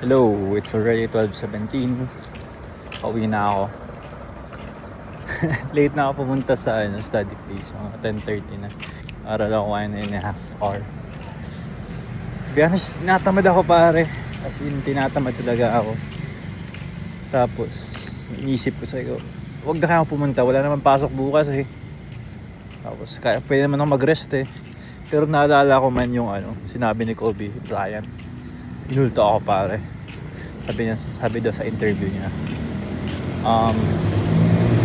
Hello, it's already 12:17. Pauwi na ako. Late na ako pumunta sa study place. Mga 10:30 na. Aral ako 1.5 hour. To be honest, tinatamad ako pare. As in, tinatamad talaga ako. Tapos, inisip ko sa'yo, huwag na kaya ako pumunta. Wala naman pasok bukas eh. Tapos, kaya pwede naman ako mag-rest eh. Pero naalala ko man yung sinabi ni Kobe Bryant. Inulto ako pare. Sabi daw sa interview niya.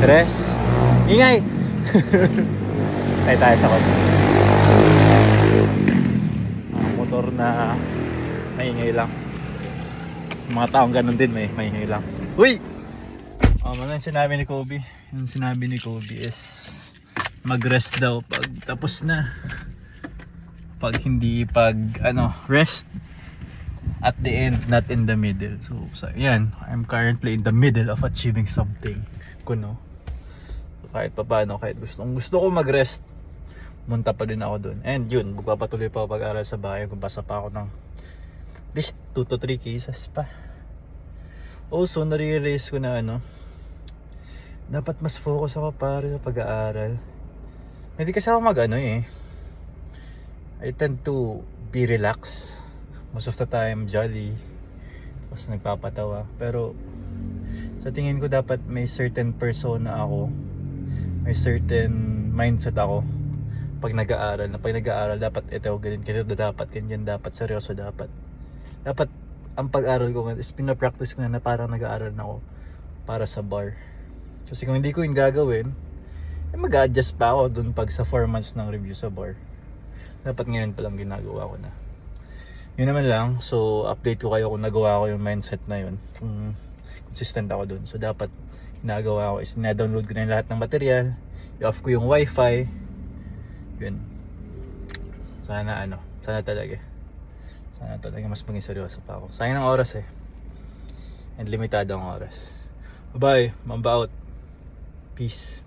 Rest. Ingay! Tayo sa kotse. Motor na maingay lang. Mga taong ganun din maingay lang. Uy! Ano yung sinabi ni Kobe? Yung sinabi ni Kobe is mag-rest daw pag tapos na. Pag rest at the end, not in the middle. So yan, I'm currently in the middle of achieving something. Kuno. So, kahit pa paano, kahit gusto ko mag-rest, munta pa din ako dun. And yun, magpapatuloy pa ako pag-aral sa bahay. Kumbasa pa ako ng at least 2 to 3 cases pa. Also, nare-realize ko na dapat mas focus ako pare sa pag-aaral. Hindi kasi ako I tend to be relaxed. Most of the time jolly. Tapos nagpapatawa. Pero sa tingin ko dapat may certain persona ako. May certain mindset ako. Pag nag-aaral dapat ito ganito dapat ganyan dapat seryoso dapat. Dapat ang pag-aaral ko is pina-practice ko na parang nag-aaral na ako para sa bar. Kasi kung hindi ko yung gagawin, mag-a-adjust pa ako dun pag sa 4 months ng review sa bar. Dapat ngayon pa lang ginagawa ko na. Yun naman lang. So update ko kayo kung nagawa ko yung mindset na yun, kung consistent ako dun. So dapat ginagawa ko is na-download ko na yung lahat ng material, i-off ko yung wifi. Yun. Sana talaga mas maging seryoso pa ako. Sayang ng oras eh. And limitado ang oras. Bye, Mamba out. Peace.